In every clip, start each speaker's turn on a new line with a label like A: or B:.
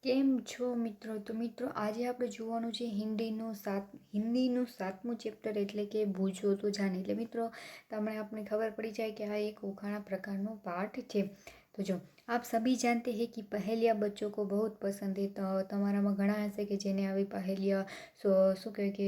A: કેમ છો મિત્રો? તો મિત્રો આજે આપણે જોવાનું છે હિન્દીનું 7મું ચેપ્ટર એટલે કે બૂझो તો જાને. એટલે મિત્રો આપણે ખબર પડી જાય કે આ એક ઉખાણા પ્રકારનો પાઠ છે. તો જો આપ સभी जानते हैं कि पहेलियाँ बच्चों को बहुत पसंद है. તો તમારામાં ઘણા હશે કે જેને આવી પહેલિયા શું કહેવાય કે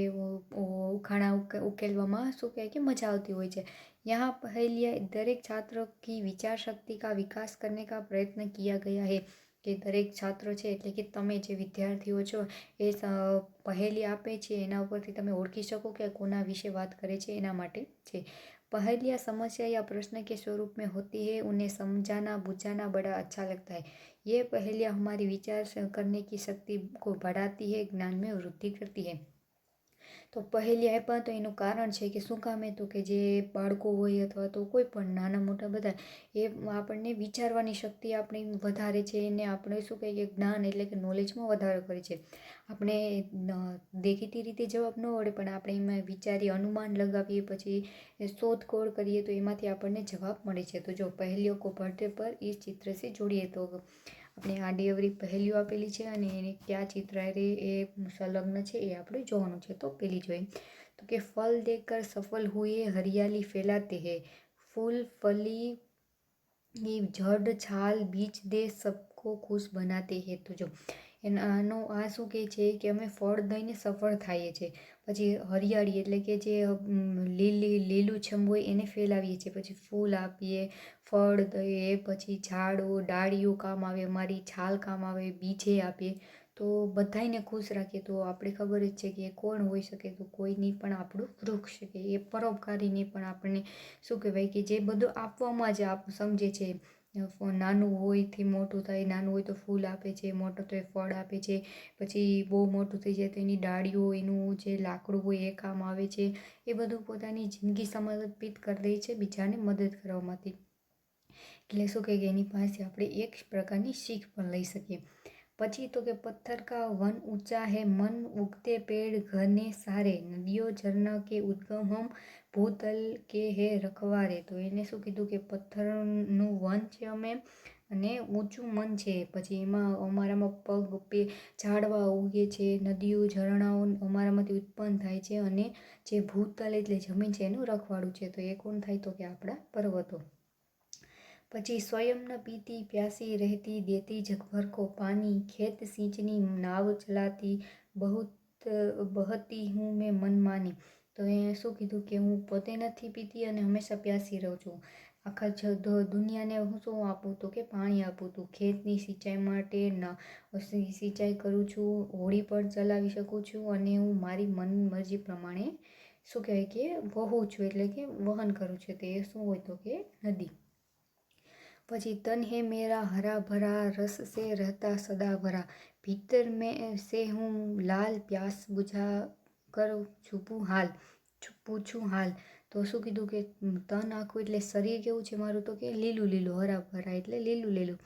A: ઉખાણા ઉકેલવામાં શું કહેવાય કે મજા આવતી હોય છે. यहाँ पहेलियाँ दरेक छात्र की विचार शक्ति का विकास करने का प्रयत्न किया गया है. કે દરેક છાત્રો છે એટલે કે તમે જે વિદ્યાર્થીઓ છો એ પહેલી આપે છે એના ઉપરથી તમે ઓળખી શકો કે કોના વિશે વાત કરે છે એના માટે છે. पहेलियाँ समस्या या प्रश्न के स्वरूप में होती है. उन्हें समझाना बुझाना बड़ा अच्छा लगता है. ये पहेलियाँ हमारी विचार करने की शक्ति को बढ़ाती है, ज्ञान में वृद्धि करती है. તો પહેલી આપ્યા તો એનું કારણ છે કે શું કામ તો કે જે બાળકો હોય અથવા તો કોઈ પણ નાના મોટા બધા એ આપણને વિચારવાની શક્તિ આપણી વધારે છે. એને આપણે શું કહીએ કે જ્ઞાન એટલે કે નોલેજમાં વધારો કરે છે. આપણે દેખીતી રીતે જવાબ ન મળે પણ આપણે એમાં વિચારીએ, અનુમાન લગાવીએ, પછી શોધખોળ કરીએ તો એમાંથી આપણને જવાબ મળે છે. તો જો પહેલીઓ કો પડતે પર એ ચિત્ર સે જોડીએ તો આપણે આડી અવળી પહેલીઓ આપેલી છે અને એને કયા ચિત્ર એ સંલગ્ન છે એ આપણે જોવાનું છે. તો પેલી જોઈએ તો કે ફલ દેकर सफल हुए हरियाली फैलाते हैं, फूल फली जड़ छाल बीज दे सबको खुश बनाते हैं. તો જો એનો આ શું કહે છે કે અમે ફળ દઈને સફળ થઈએ છીએ. પછી હરિયાળી એટલે કે જે લીલુંછમ હોય એને ફેલાવીએ છીએ. પછી ફૂલ આપીએ, ફળ દઈએ, પછી ઝાડો ડાળીઓ કામ આવે, અમારી છાલ કામ આવે, બીજે આપીએ તો બધાને ખુશ રાખીએ. તો આપણે ખબર જ છે કે કોણ હોઈ શકે તો કોઈની પણ આપણું વૃક્ષ કે એ પરોપકારીની પણ આપણને શું કહેવાય કે જે બધું આપવામાં જ સમજે છે. નાનું હોયથી મોટું થાય, નાનું હોય તો ફૂલ આપે છે, મોટું તો એ ફળ આપે છે, પછી બહુ મોટું થઈ જાય તો એની ડાળીઓ એનું જે લાકડું હોય એ કામ આવે છે. એ બધું પોતાની જિંદગી સમર્પિત કરી દે છે બીજાને મદદ કરવામાંથી. એટલે શું કહે કે એની પાસે આપણે એક પ્રકારની શીખ પણ લઈ શકીએ. પછી તો કે પથ્થર કા વન ઊંચા હે, મન ઉગતે પેડ ઘને સારે, નદીઓ ઝરણા કે ઉદ્ગમ હમ ભૂતલ કે હે રખવારે. તો એને શું કીધું કે પથ્થરનું વન છે અમે અને ઊંચું મન છે. પછી એમાં અમારામાં ઝાડવા ઉગે છે, નદીઓ ઝરણાઓ અમારામાંથી ઉત્પન્ન થાય છે અને જે ભૂતલ એટલે જમીન છે એનું રખવાડું છે. તો એ કોણ થાય તો કે આપણા પર્વતો. પછી स्वयं न पीती प्यासी रहती, देती जगभर को पानी, खेत सींचनी नाव चलाती, बहुत बहती हूँ मैं मनमानी. તો એ શું કીધું કે હું પોતે નથી પીતી અને હંમેશા પ્યાસી રહું છું. આખા દુનિયાને હું શું આપું તો કે પાણી આપું છું. ખેતની સિંચાઈ માટે સિંચાઈ કરું છું, હોડી પણ ચલાવી શકું છું અને હું મારી મન મરજી પ્રમાણે શું કહેવાય કે વહું છું એટલે કે વહન કરું છું. તે શું હોય તો કે નદી. પછી તન હે મેરા હરા ભરા, રસ સે રહેતા સદા ભરા, ભીતર મેં સે હું લાલ, પ્યાસ બુઝા કર પૂછું હાલ. તો શું કીધું કે તન આખું એટલે શરીર કેવું છે મારું તો કે લીલું લીલું, હરા ભરા એટલે લીલું લીલું.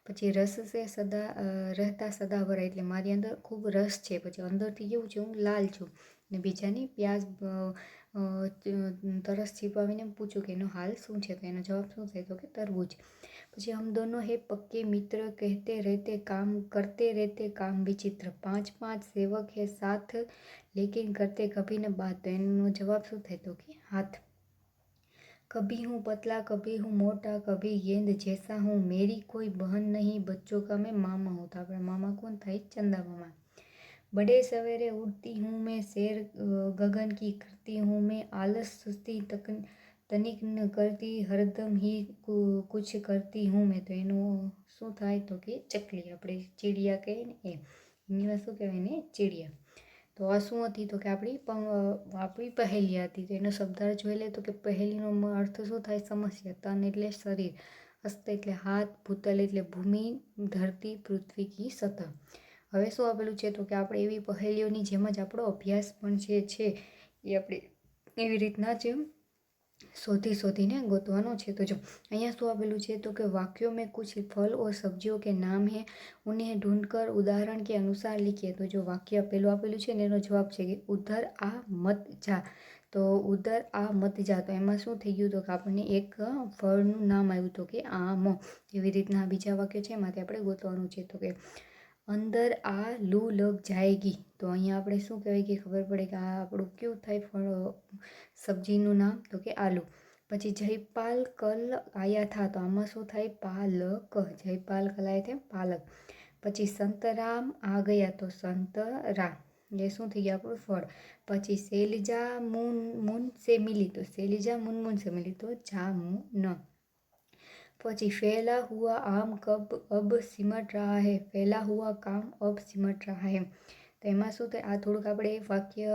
A: પછી રસ સે રહેતા સદા ભરા એટલે મારી અંદર ખૂબ રસ છે. પછી અંદરથી કેવું છે હું લાલ છું. ને બીજાની પ્યાસ તરસ છીપાવીને પૂછું કે એનો હાલ શું છે. તો એનો જવાબ શું થાય તો કે તરબૂચ. પછી હમ દોનો હે પક્કે મિત્ર, કહેતે રહેતે કામ કરતે રહેતે કામ વિચિત્ર, 5 સેવક હે સાથ લેकिन करते कभी न बात. તો એનો જવાબ શું થાય તો કે હાથ. कभी हूँ पतला कभी हूँ मोटा, कभी गेंद जैसा हूँ, मेरी कोई बहन नहीं, बच्चों का मैं मामा हूँ. તો આપણા મામા કોણ થાય? ચંદા મામા. बड़े सवेरे उठती हूँ मैं, सैर गगन की करती हूँ मैं, आलस सुस्ती तनिक न करती, हरदम ही कुछ करती हूँ मैं. તો એનું શું થાય તો કે ચકલી. આપણે ચીડિયા કહીએ ને એની શું કહેવાય ને ચીડિયા. તો આ શું હતી તો કે આપણી પહેલી હતી. તો એનો શબ્દાર્થ જોઈ લે તો કે પહેલીનો અર્થ શું થાય? સમસ્યા. તન એટલે શરીર, હસ્ત એટલે હાથ, ભૂતલ એટલે ભૂમિ, ધરતી પૃથ્વી કી સતહ. હવે શું આપેલું છે તો કે આપણે એવી પહેલીઓની જેમ જ આપણો અભ્યાસ પણ જે છે એ આપણે એવી રીતના જ શોધીને ગોતવાનો છે. તો જો અહીંયા શું આપેલું છે તો કે વાક્યો में कुछ फल और सब्जियों के नाम है, उन्हें ढूंढकर उदाहरण के अनुसार लिखिए. તો જો વાક્ય પેલું આપેલું છે ને એનો જવાબ છે કે ઉધર આ મત જા. તો ઉધર આ મત જા. તો એમાં શું થઈ ગયું તો કે આપણને એક ફળનું નામ આવ્યું તો કે આમ. એવી રીતના બીજા વાક્ય છે એમાંથી આપણે ગોતવાનું છે. તો કે અંદર આ લૂ લગ જાયગી. તો અહીંયા આપણે શું કહેવાય કે ખબર પડે કે આ આપણું કેવું થાય ફળ સબ્જીનું નામ તો કે આલુ. પછી જયપાલ કલ આયા થા તો આમાં શું થાય પાલક. જયપાલ કલ આયા થે પાલક. પછી સંતરામ આ ગયા તો સંતરા, એ શું થઈ ગયા આપણું ફળ. પછી શૈલજા મુન સે મિલી તો શૈલજા મુન સે મિલી તો જામુન. પછી ફેલા હુઆ આમ કબ અબ સિમટ રહા હૈ, ફેલા હુઆ કામ અબ સિમટ રહા હૈ. તો એમાં શું થાય આ થોડુંક આપણે વાક્ય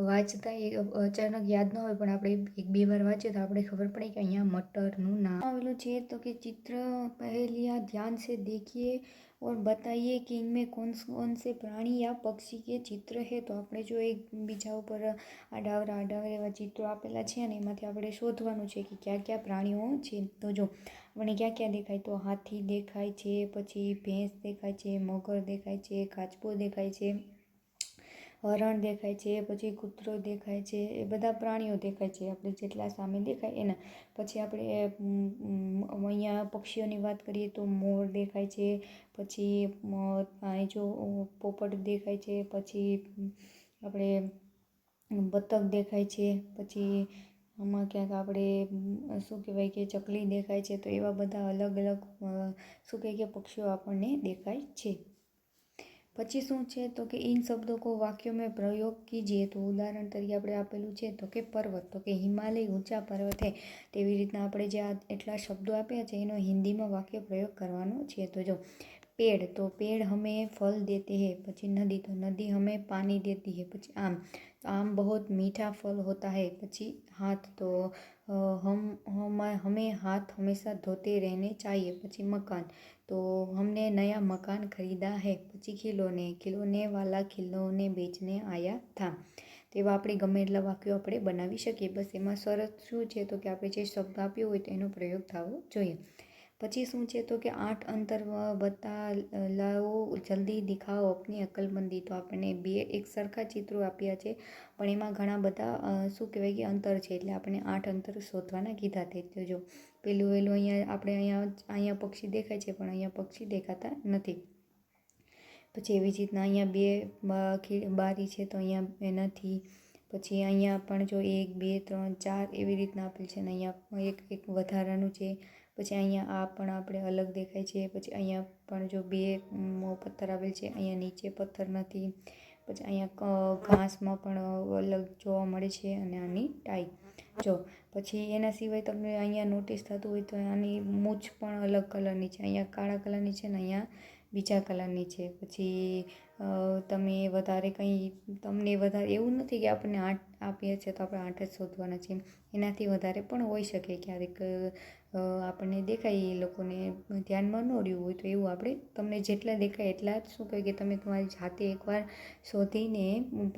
A: વાંચતા અચાનક યાદ ન હોય પણ આપણે એક બે વાર વાંચીએ તો આપણે ખબર પડે કે અહીંયા મટરનું નામ આવેલું છે. તો કે ચિત્ર પહેલિયા ધ્યાન સે દેખીએ और बताइए कि इनमें कौन से प्राणी या पक्षी के चित्र है. તો આપણે જો એક બીજા ઉપર આડાવરા એવા ચિત્રો આપેલા છે અને એમાંથી આપણે શોધવાનું છે કે કયા કયા પ્રાણીઓ છે. તો જો આપણે ક્યાં ક્યાં દેખાય તો હાથી દેખાય છે, પછી ભેંસ દેખાય છે, મગર દેખાય છે, કાચબો દેખાય છે, હરણ દેખાય છે, પછી કૂતરો દેખાય છે. એ બધા પ્રાણીઓ દેખાય છે આપણે જેટલા સામે દેખાય એના. પછી આપણે અહીંયા પક્ષીઓની વાત કરીએ તો મોર દેખાય છે, પછી અહીં જો પોપટ દેખાય છે, પછી આપણે બતક દેખાય છે, પછી આમાં ક્યાંક આપણે શું કહેવાય કે ચકલી દેખાય છે. તો એવા બધા અલગ અલગ શું કહેવાય કે પક્ષીઓ આપણને દેખાય છે. પછી શું છે તો કે इन શબ્દો को વાક્યો में પ્રયોગ કીજીએ. તો ઉદાહરણ તરીકે આપણે આપેલું છે તો કે પર્વત, તો કે હિમાલય ઊંચા પર્વત હે. તેવી રીતના આપણે જે આ એટલા શબ્દો આપ્યા છે એનો હિન્દીમાં વાક્ય પ્રયોગ કરવાનો છે. તો જો पेड़, तो पेड़ हमें फल देते हैं. પછી नदी, तो नदी हमें पानी देती है. પછી आम, तो आम बहुत मीठा फल होता है. પછી हाथ, तो हमें हाथ हमेशा धोते रहने चाहिए. પછી मकान, तो हमने नया मकान खरीदा है. પછી खिलौने, खिलौने वाला खिलौने बेचने आया था. તો એવા આપણે ગમે એટલા વાક્યો આપણે બનાવી શકીએ. બસ એમાં શરત શું છે તો કે આપણે જે શબ્દ આપ્યો હોય તો એનો પ્રયોગ થવો જોઈએ. પછી શું છે તો કે 8 અંતર બતાલાઓ જલ્દી દિખાઓ અપની અકલમંદી. તો આપણને બે એક સરખા ચિત્રો આપ્યા છે પણ એમાં ઘણા બધા શું કહેવાય કે અંતર છે એટલે આપણને 8 અંતર શોધવાના કીધા છે. તો જો પેલું અહીંયા આપણે અહીંયા પક્ષી દેખાય છે પણ અહીંયા પક્ષી દેખાતા નથી. પછી એવી જ રીતના અહીંયા બે બારી છે તો અહીંયા નથી. પછી અહીંયા પણ જો 1 2 3 4 એવી રીતના આપેલ છે ને અહીંયા એક વધારાનું છે. પછી અહીંયા આ પણ આપણે અલગ દેખાય છે. પછી અહીંયા પણ જો બે પથ્થર આવેલ છે, અહીંયા નીચે પથ્થર નથી. પછી અહીંયા ઘાસમાં પણ અલગ જોવા મળે છે અને આની ટાઈ જો. પછી એના સિવાય તમને અહીંયા નોટિસ થતું હોય તો આની મૂછ પણ અલગ કલરની છે, અહીંયા કાળા કલરની છે ને અહીંયા બીજા કલરની છે. પછી તમે વધારે કંઈ તમને વધારે એવું નથી કે આપણને 8 આપીએ છે તો આપણે 8 જ શોધવાના છે. એનાથી વધારે પણ હોઈ શકે ક્યારેક આપણને દેખાય એ લોકોને ધ્યાનમાં ન રહ્યું હોય તો એવું આપણે તમને જેટલા દેખાય એટલા જ શું કહે કે તમે તમારી જાતે એકવાર શોધીને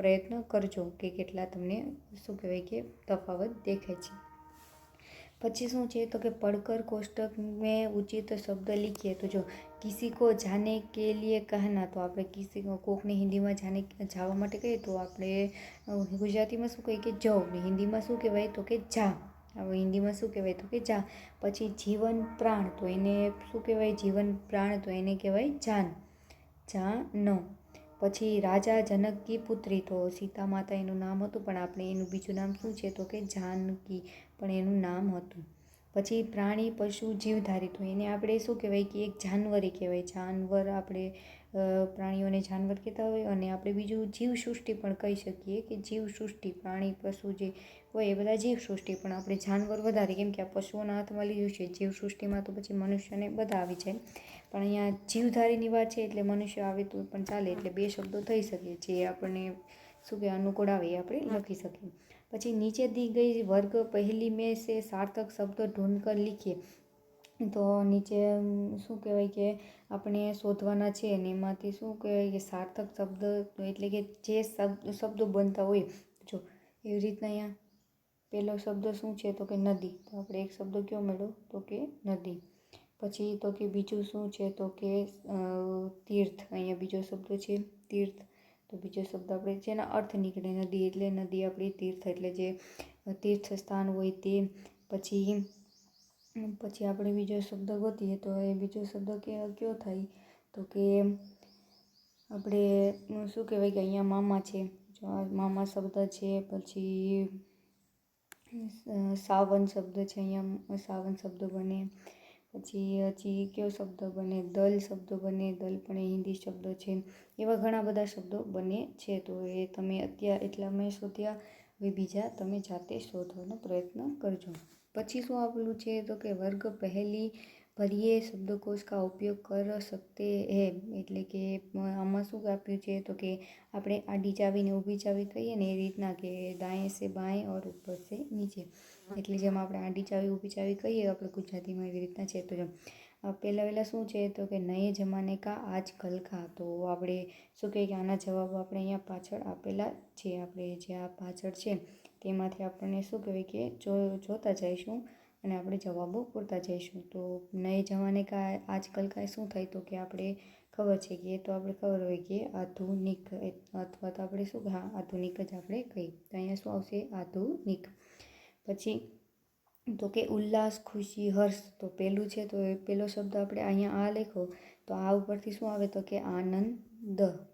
A: પ્રયત્ન કરજો કે કેટલા તમને શું કહેવાય કે તફાવત દેખાય છે. પછી શું છે તો કે પढ़कर કોષ્ટક મેં ઉચિત શબ્દ લીખીએ. તો જો કિસી કો જાને કે લીએ કહેના, તો આપણે કિસી કોકને હિન્દીમાં જવા માટે કહીએ તો આપણે ગુજરાતીમાં શું કહીએ કે જાઓ, હિન્દીમાં શું કહેવાય તો કે જા. હવે હિન્દીમાં શું કહેવાય તો કે જા. પછી જીવન પ્રાણ, તો એને શું કહેવાય જીવન પ્રાણ, તો એને કહેવાય જાન, જાન. પછી રાજા જનક કી પુત્રી, તો સીતા માતા એનું નામ હતું પણ આપણે એનું બીજું નામ શું છે તો કે જાનકી પણ એનું નામ હતું. પછી પ્રાણી પશુ જીવધારી, તો એને આપણે શું કહેવાય કે એક જાનવરી કહેવાય. જાનવર આપણે પ્રાણીઓને જાનવર કહેતા હોય અને આપણે બીજું જીવસૃષ્ટિ પણ કહી શકીએ કે જીવસૃષ્ટિ. પ્રાણી પશુ જે હોય એ બધા જીવસૃષ્ટિ પણ આપણે જાનવર વધારે કેમ કે આ પશુઓના હાથમાં લીધું છે. જીવસૃષ્ટિમાં તો પછી મનુષ્યને બધા આવી જાય પણ અહીંયા જીવધારીની વાત છે એટલે મનુષ્ય આવે તો પણ ચાલે. એટલે બે શબ્દો થઈ શકે જે આપણને શું કે અનુકૂળ આવે એ આપણે લખી શકીએ. પછી નીચે દી ગઈ વર્ગ પહેલી મેં સે સાર્થક શબ્દ ઢૂંઢ કર લીખીએ. તો નીચે શું કહેવાય કે આપણે શોધવાના છે અને એમાંથી શું કહેવાય કે સાર્થક શબ્દ એટલે કે જે શબ્દો બનતા હોય. જો એવી રીતના અહીંયા પહેલો શબ્દ શું છે તો કે નદી, તો આપણે એક શબ્દ કયો મળ્યો તો કે નદી. પછી તો કે બીજું શું છે તો કે તીર્થ, અહીંયા બીજો શબ્દ છે તીર્થ. તો બીજો શબ્દ આપણે જેના અર્થ નીકળે નદી એટલે નદી આપણી તીર્થ એટલે જે તીર્થ સ્થાન હોય તે. પછી આપણે બીજો શબ્દ ગોતીએ તો એ બીજો શબ્દ કયો થાય તો કે આપણે શું કહેવાય કે અહીંયા મામા છે, જો આ મામા શબ્દ છે, પછી સાવન શબ્દ છે, અહીંયા સાવન શબ્દ બને, પછી હજી કયો શબ્દ બને, દલ શબ્દ બને, દલ પણ એ હિન્દી શબ્દ છે. એવા ઘણા બધા શબ્દો બને છે. તો એ તમે અત્યારે એટલા મેં શોધ્યા, હવે બીજા તમે જાતે શોધવાનો પ્રયત્ન કરજો. પછી શું આપેલું છે તો કે વર્ગ પહેલી ભરીએ શબ્દકોશ કા ઉપયોગ કર सकते हैं, એટલે કે આમાં શું આપ્યું છે તો કે આપણે આડી ચાવીને ઊભી ચાવી કહીએ ને એ રીતના કે દાएं से बाएं और ऊपर से नीचे, એટલે જેમ આપણે આડી ચાવી ઊભી ચાવી કહીએ આપણે ગુજરાતીમાં એવી રીતના છે. તો જો પહેલાં શું છે તો કે નયે જમાને કા આજકલ કા, તો આપણે શું કહીએ કે આના જવાબ આપણે અહીંયા પાછળ આપેલા છે. આપણે જે આ પાછળ છે તેમાંથી આપણને શું કહેવાય કે જોતા જઈશું અને આપણે જવાબો પૂરતા જઈશું. તો નયે જમાને કા આજકલ કા શું થાય તો કે આપણે ખબર છે કે એ તો આપણે ખબર હોય કે આધુનિક, અથવા તો આપણે શું હા આધુનિક જ આપણે કહીએ. તો અહીંયા શું આવશે આધુનિક. પછી તો કે ઉલ્લાસ, ખુશી, હર્ષ, તો પહેલું છે તો એ પહેલો શબ્દ આપણે અહીંયા આ લખો તો આ ઉપરથી શું આવે તો કે આનંદ,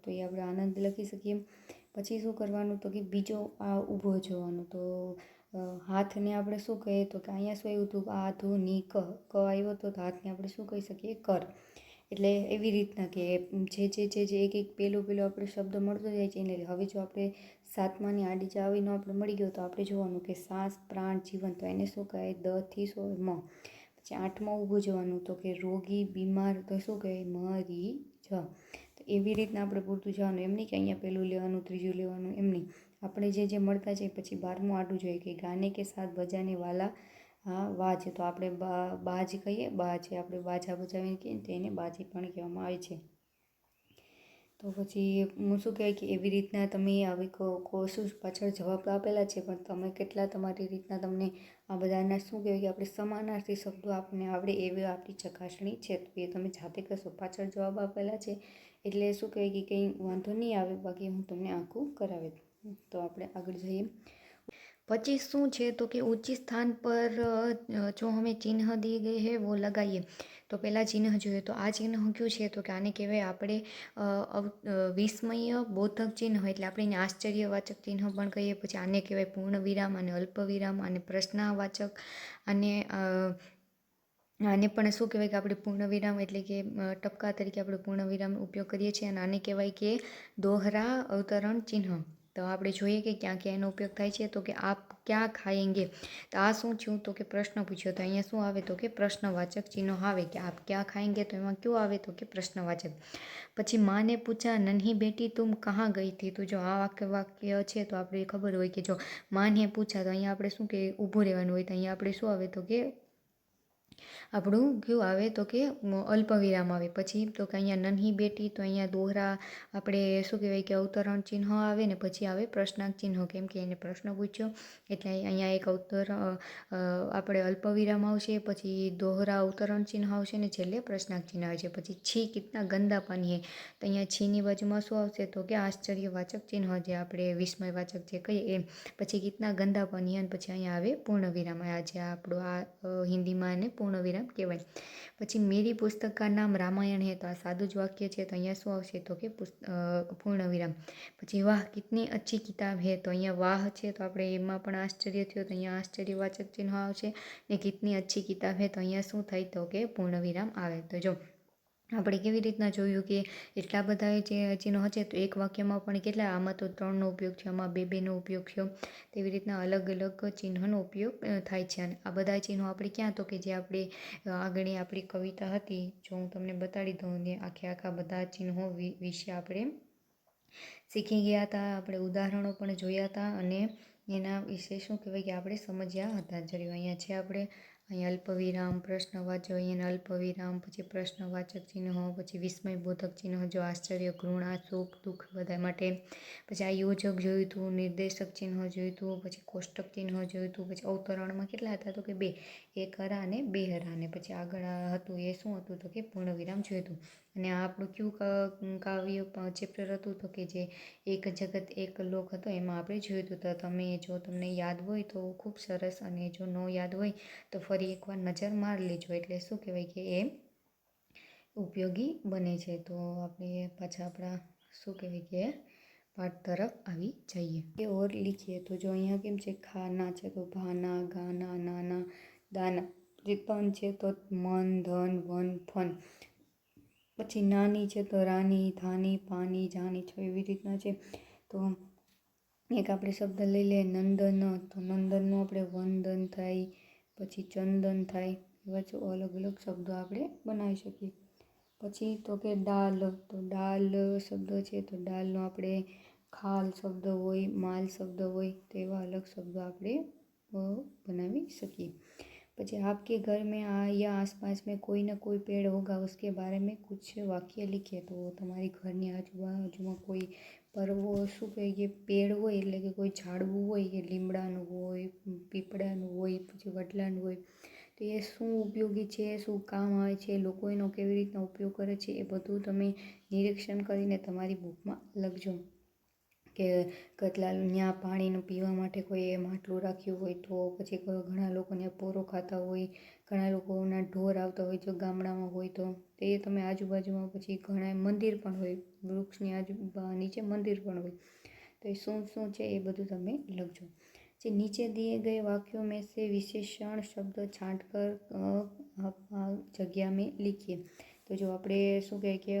A: તો એ આપણે આનંદ લખી શકીએ. પછી શું કરવાનું તો કે બીજો આ ઊભો જોવાનું, તો હાથને આપણે શું કહીએ તો કે અહીંયા શું આવ્યું હતું આધુનિક, ક આવ્યો તો હાથને આપણે શું કહી શકીએ કર. એટલે એવી રીતના કે જે એક પેલું આપણે શબ્દ મળતો જાય છે એને. હવે જો આપણે સાતમાની આડી ચાવીનો આપણે મળી ગયો તો આપણે જોવાનું કે શ્વાસ, પ્રાણ, જીવન, તો એને શું કહે દ થી સો મ. પછી આઠમાં ઊભું જોવાનું તો કે રોગી, બીમાર, તો શું કહે મરી જ. તો એવી રીતના આપણે પૂરતું જવાનું, એમ નહીં કે અહીંયા પહેલું લેવાનું ત્રીજું લેવાનું, એમ નહીં. આપણે જે મળતા જાય. પછી 12મું આડું જોઈએ કે ગાને કે સાથ બજાને વાલા વાજ, તો આપણે બાજ કહીએ, બાજ આપણે બાજા બજાવીને કહીએ તો એને બાજી પણ કહેવામાં આવે છે. તો પછી હું શું કહેવાય કે એવી રીતના તમે આવી કોશિશ, પાછળ જવાબ આપેલા છે પણ તમે કેટલા તમારી રીતના તમને આ બધાના શું કહેવાય કે આપણે સમાનાર્થી શબ્દો આપણને આવડે એવી આપણી ચકાસણી છે. તો એ તમે જાતે કરશો, પાછળ જવાબ આપેલા છે એટલે શું કહેવાય કે કંઈ વાંધો નહીં આવે. બાકી હું તમને આખું કરાવી દઉં. તો આપણે આગળ જઈએ. પછી શું છે તો કે ઉચિત સ્થાન પર જો હમે ચિહ્ન દી ગઈ હે વો લગાઈએ. તો પહેલાં ચિહ્ન જોઈએ તો આ ચિહ્ન કયું છે તો કે આને કહેવાય આપણે વિસ્મય બોધક ચિહ્ન, એટલે આપણે એને આશ્ચર્યવાચક ચિહ્ન પણ કહીએ. પછી આને કહેવાય પૂર્ણ વિરામ અને અલ્પ વિરામ અને પ્રશ્નવાચક. આને પણ શું કહેવાય કે આપણે પૂર્ણ વિરામ એટલે કે ટપકા તરીકે આપણે પૂર્ણ વિરામનો ઉપયોગ કરીએ છીએ. અને આને કહેવાય કે દોહરા અવતરણ ચિહ્ન. તો આપણે જોઈએ કે ક્યાં ક્યાં એનો ઉપયોગ થાય છે. તો કે આપ ક્યાં ખાएंगे, તો આ શું થયું તો કે પ્રશ્ન પૂછ્યો, તો અહીંયા શું આવે તો કે પ્રશ્નવાચક ચિહ્નો આવે કે આપ ક્યાં ખાएंगे, તો એમાં કયું આવે તો કે પ્રશ્નવાચક. પછી માँ ने पूछा नन्ही बेटी तुम कहाँ गई थी, તો જો આ વાક્ય છે તો આપણે ખબર હોય કે જો માँ ने પૂછા તો અહીંયા આપણે શું કે ઊભું રહેવાનું હોય. તો અહીંયા આપણે શું આવે તો કે આપણું કયું આવે તો કે અલ્પ વિરામ આવે. પછી તો કે અહીંયા નન્હી બેટી, તો અહીંયા દોહરા આપણે શું કહેવાય કે અવતરણ ચિહ્ન આવે ને પછી આવે પ્રશ્નાર્થ ચિહ્ન, કેમ કે એને પ્રશ્ન પૂછ્યો એટલે અહીંયા એક આપણે અલ્પ વિરામ આવશે, પછી દોહરા અવતરણ ચિહ્ન આવશે ને છેલ્લે પ્રશ્નાર્થ ચિહ્ન આવે છે. પછી છી કિતના ગંદા પાણી હે, તો અહીંયા છીની બાજુમાં શું આવશે તો કે આશ્ચર્યવાચક ચિહ્ન, જે આપણે વિસ્મયવાચક જે કહીએ એ. પછી કિતના ગંદા પાણી હે, પછી અહીંયા આવે પૂર્ણ વિરામ. આ જે આપણું આ હિન્દીમાં એને પૂર્ણ વિરામ કહેવાય. પછી મેરી પુસ્તક કા નામ રામાયણ હે, તો આ સાદું જ વાક્ય છે તો અહીંયા શું આવશે તો કે પૂર્ણ વિરામ. પછી વાહ કિતની અચ્છી કિતાબ હે, તો અહીંયા વાહ છે તો આપણે એમાં પણ આશ્ચર્ય થયો તો અહીંયા આશ્ચર્યવાચક ચિહ્ન આવશે. ને કિતની અચ્છી કિતાબ હે, તો અહીંયા શું થાય તો કે પૂર્ણ વિરામ આવે. તો જો આપણે કેવી રીતના જોયું કે એટલા બધા જે ચિહ્નો છે તો એક વાક્યમાં પણ કેટલા, આમાં તો 3નો ઉપયોગ છે, આમાં 2-2નો ઉપયોગ છે. તેવી રીતના અલગ અલગ ચિહ્નનો ઉપયોગ થાય છે. અને આ બધા ચિહ્નો આપણે ક્યાં તો કે જે આપણે આગળની આપણી કવિતા હતી, જો હું તમને બતાડી દઉં ને આખા બધા ચિહ્નો વિશે આપણે શીખી ગયા હતા. આપણે ઉદાહરણો પણ જોયા હતા અને એના વિશે શું કહેવાય કે આપણે સમજ્યા હતા. જરૂર અહીંયા છે આપણે અહીંયા અલ્પવિરામ, પ્રશ્નવાચક, અહીંયા અલ્પવિરામ, પછી પ્રશ્નવાચક ચિહ્નો, પછી વિસ્મયબોધક ચિહ્નો, જો આશ્ચર્ય, ઘૃણા, સુખ, દુઃખ બધા માટે. પછી આ યોજક જોયું હતું, નિર્દેશક ચિહ્નો જોયું હતું, પછી કોષ્ટક ચિહ્નો જોયું હતું. પછી અવતરણમાં કેટલા હતા તો કે 2, 1 હરા અને 2 હરા. અને પછી આગળ હતું એ શું હતું તો કે પૂર્ણ વિરામ જોયું હતું. અને આ આપણું કયું કાવ્ય ચેપ્ટર હતું તો કે જે એક જગત એક લોક હતો, એમાં આપણે જોયું હતું. તો તમે જો તમને યાદ હોય તો ખૂબ સરસ, અને જો ન યાદ હોય તો ફરી એકવાર નજર માર લેજો, એટલે શું કહેવાય કે એ ઉપયોગી બને છે. તો આપણે પાછા આપણા શું કહેવાય કે પાઠ તરફ આવી જઈએ એ ઓર લીખીએ તો જો અહીંયા કેમ છે ખાના છે તો ભાના ગાના નાના દાના, જે તન છે તો મન ધન વન ફન, પછી નાની છે તો રાની ધાની પાની જાની છો, એવી રીતના છે. તો એક આપણે શબ્દ લઈ લઈએ નંદન, તો નંદનનું આપણે વંદન થાય, પછી ચંદન થાય, એવા જો અલગ અલગ શબ્દો આપણે બનાવી શકીએ. પછી તો કે ડાલ, તો ડાલ શબ્દ છે તો ડાલનો આપણે ખાલ શબ્દ હોય, માલ શબ્દ હોય, તો એવા અલગ શબ્દો આપણે बनावी सकिए. પછી आपके घर में या आसपास में कोई ना कोई पेड़ होगा उसके बारे में कुछ वाक्य लिखिए. તો તમારી ઘરની આજુબાજુમાં કોઈ પર્વો શું કહે કે પેડ હોય એટલે કે કોઈ ઝાડવું હોય કે લીમડાનું હોય, પીપળાનું હોય, પછી વડલાનું હોય, તો એ શું ઉપયોગી છે, શું કામ આવે છે, લોકો એનો કેવી રીતના ઉપયોગ કરે છે, એ બધું તમે નિરીક્ષણ કરીને તમારી બુકમાં લખજો. કે કેટલા ત્યાં પાણીનું પીવા માટે કોઈએ માટલું રાખ્યું હોય, તો પછી ઘણા લોકો ત્યાં પોરો ખાતા હોય, ઘણા લોકોના ઢોર આવતા હોય જો ગામડામાં હોય તો એ તમે આજુબાજુમાં, પછી ઘણા મંદિર પણ હોય, વૃક્ષની નીચે મંદિર પણ હોય, તો એ શું શું છે એ બધું તમે લખજો. જે નીચે દિए गए वाक्यों में से विशेषण शब्द छांट कर जगह में लिखिए. તો જો આપણે શું કહે કે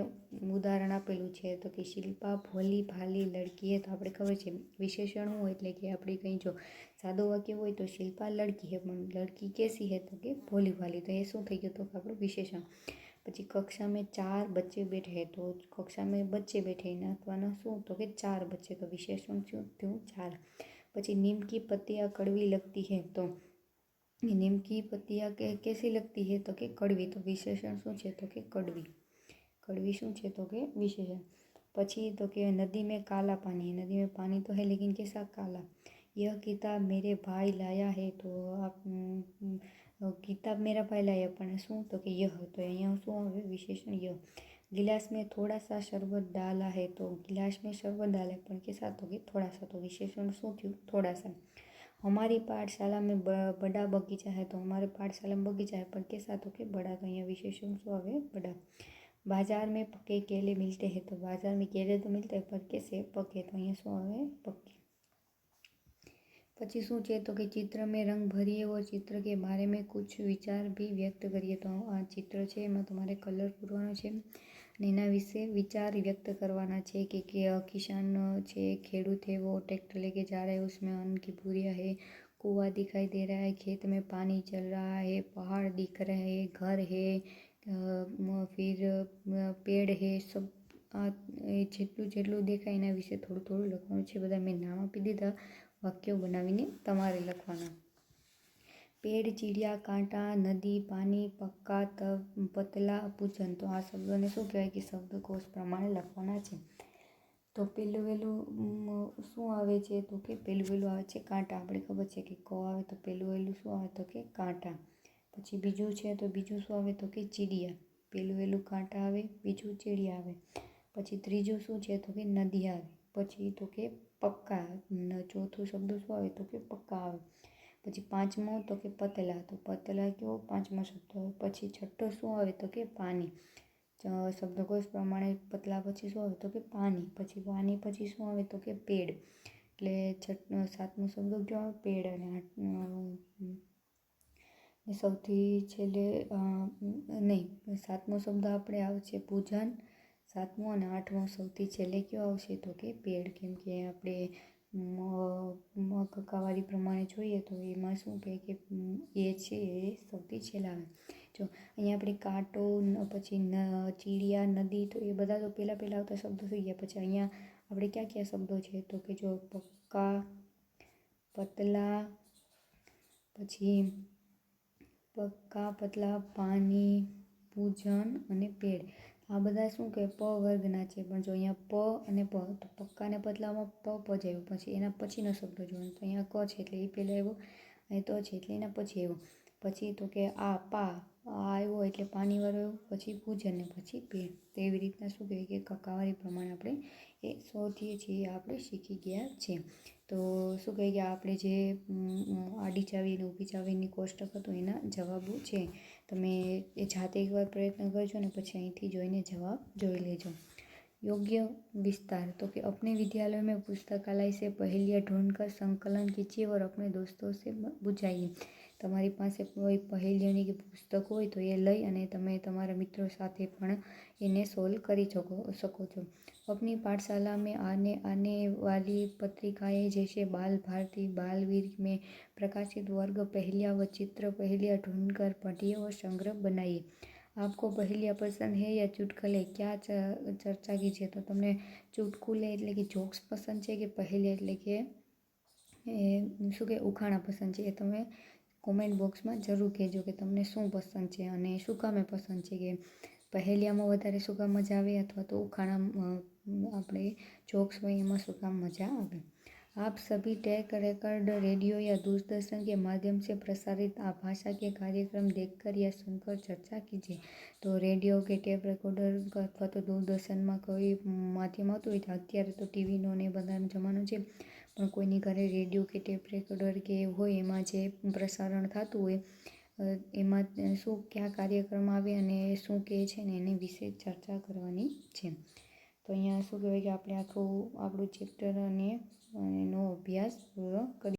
A: ઉદાહરણ આપેલું છે તો કે શિલ્પા ભોલી ભાલી લડકી હે, તો આપણે ખબર છે વિશેષણ હોય એટલે કે આપણે કંઈ જો સાદું વાક્ય હોય તો શિલ્પા લડકી હે, પણ લડકી કેસી હે તો કે ભોલી ભાલી, તો એ શું થઈ ગયું તો કે આપણું વિશેષણ. પછી કક્ષા में 4 बच्चे बैठे हैं, तो कक्षा में बच्चे बैठे નાખવાના શું તો કે 4 बच्चे, તો વિશેષણ શું થયું 4. પછી नीम की पत्तियां कड़वी लगती है, तो नीम की पत्तियां कैसी लगती है तो કે કડવી, તો વિશેષણ શું છે તો કે કડવી. કડવી શું છે તો કે વિશેષણ. પછી તો કે नदी में काला पानी, नदी में पानी तो है लेकिन कैसा काला. यह किताब मेरे भाई लाया है, तो आप किताब मेरा भाई लाया પણ શું તો કે यह, તો અહીંયા શું આવે વિશેષણ यह. गिलास में थोड़ा सा शरबत डाला है, तो गिलास में शरबत डाला है પણ कैसा तो કે थोड़ा सा, तो विशेषण શું થયું थोड़ा सा. हमारी पाठशाला में बड़ा बगीचा है, तो हमारे पाठशाला में बगीचा है पर कैसा तो कि बड़ा, तो અહીંયા विशेषण શું આવે बड़ा. बाजार में पके केले मिलते हैं, तो बाजार में केले तो मिलते हैं पर कैसे पके, तो અહીંયા શું આવે पके. પછી શું છે તો કે ચિત્ર में रंग भरिए और चित्र के बारे में कुछ विचार भी व्यक्त करिए. તો આ ચિત્ર છે એમાં તમારે કલર પૂરવાનો છે અને એના વિશે વિચાર વ્યક્ત કરવાના છે કે किसान છે ખેડૂત है वो ट्रैक्टर लेके जा रहा है, उसमें अन्न की बोरियां है, कुआं दिखाई दे रहा है, खेत में पानी चल रहा है, पहाड़ दिख रहे हैं, घर है, फिर पेड़ है, सब જેટલું જેટલું દેખાય એના વિશે થોડું થોડું લખવાનું છે. બધા મેં નામ આપી દીધા, વાક્યો બનાવીને તમારે લખવાના. पेड़ चिड़िया कांटा नदी पानी पक्का तब पतला पूजन, तो આ શબ્દોને શું કહેવાય કે શબ્દકોશ પ્રમાણે લખવાના છે. તો પહેલું વહેલું શું આવે છે તો કે પહેલું વહેલું આવે છે કાંટા, આપણે ખબર છે કે ક આવે તો પહેલું વહેલું શું આવે તો કે કાંટા. પછી બીજું છે તો બીજું શું આવે તો કે ચીડિયા, પહેલું વહેલું કાંટા આવે, બીજું ચીડિયા આવે. પછી ત્રીજું શું છે તો કે નદી આવે, પછી તો કે પક્કા, ચોથું શબ્દ શું આવે તો કે પક્કા આવે. પછી પાંચમો તો કે પતલા, તો પતલા કેવો પાંચમો શબ્દ આવે. પછી છઠ્ઠો શું આવે તો કે પાણી, શબ્દકોશ પ્રમાણે પતલા પછી શું આવે તો કે પાણી. પછી પાણી પછી શું આવે તો કે પેડ, એટલે સાતમો શબ્દ કયો આવે પેડ. અને સૌથી છેલ્લે નહીં, સાતમો શબ્દ આપણે આવે છે પૂજન, સાતમો, અને આઠમો સૌથી છેલ્લે કયો આવશે તો કે પેડ. કેમ કે આપણે કકાવારી પ્રમાણે જોઈએ તો એમાં શું કહે કે એ છે એ સૌથી છેલ્લા આવે. જો અહીંયા આપણે કાંટો, પછી ચીડિયા, નદી, તો એ બધા તો પહેલાં આવતા શબ્દો થઈ ગયા. પછી અહીંયા આપણે ક્યાં ક્યાં શબ્દો છે તો કે જો પક્કા, પતલા, પછી પક્કા, પતલા, પાણી, પૂજન અને પેડ, આ બધા શું કહે પ વર્ગના છે. પણ જો અહીંયા પ અને પ, તો પક્કા અને પતલામાં પ આવ્યું, પછી એના પછીનો શબ્દ જોવાનો, તો અહીંયા ક છે એટલે એ પહેલાં આવ્યો, અહીં તો છે એટલે એના પછી આવ્યો. પછી તો કે આ પા આવ્યો એટલે પાણીવાળો આવ્યો, પછી પૂજન ને પછી પેડ. તો એવી રીતના શું કહેવાય કે કકાવારી પ્રમાણે આપણે એ શોધીએ છીએ, આપણે શીખી ગયા છે. તો શું કહે કે આપણે જે આડી ચાવી અને ઊભી ચાવીની કોષ્ટક હતું એના જવાબો છે. તમે એ જાતે એકવાર પ્રયત્ન કરજો ને પછી અહીંથી જોઈને જવાબ જોઈ લેજો. योग्य विस्तार तो कि अपने विद्यालय में पुस्तकालय से पहेलियाँ ढूंढकर संकलन कीजिए और अपने दोस्तों से बुझाइए। તમારી પાસે કોઈ પહેલીઓની કે પુસ્તક હોય તો એ લઈ અને તમે તમારા મિત્રો સાથે પણ એને સોલ્વ કરી શકો છો। अपनी पाठशाला में आने वाली पत्रिकाएं जैसे बाल भारती, बालवीर में प्रकाशित वर्ग पहेलियाँ व चित्र पहेलियाँ ढूंढकर पढ़िए और संग्रह बनाइए। आपको पहेलियाँ पसंद है या चुटकुले क्या चर्चा कीजिए। तो तमने चुटकुले એટલે કે જોક્સ પસંદ છે કે પહેલિયા એટલે કે શું કે ઉખાણા પસંદ છે, એ તમે કોમેન્ટ બોક્સમાં જરૂર કહેજો કે તમને શું પસંદ છે અને શું કામે પસંદ છે, કે પહેલિયામાં વધારે શું કામ મજા આવે અથવા તો ઉખાણા આપણે જોક્સ હોય એમાં શું કામ મજા આવે। आप सभी टेप रिकॉर्ड, रेडियो या दूरदर्शन के माध्यम से प्रसारित आ भाषा के कार्यक्रम देखकर या सुनकर चर्चा कीजिए। तो रेडियो के टेप रेकॉर्डर अथवा तो दूरदर्शનમાં કોઈ માધ્યમ આવતું હોય તો અત્યારે તો ટીવીનો ને બધાનો જમાનો છે, પણ કોઈની ઘરે રેડિયો કે ટેપ રેકોર્ડર કે હોય એમાં જે પ્રસારણ થતું હોય એમાં શું કયા કાર્યક્રમ આવે અને શું કહે છે ને એની વિશે ચર્ચા કરવાની છે। તો અહીંયા શું કહેવાય કે આપણે આખું આપણું ચેપ્ટર અને એનો અભ્યાસ પૂરો કરી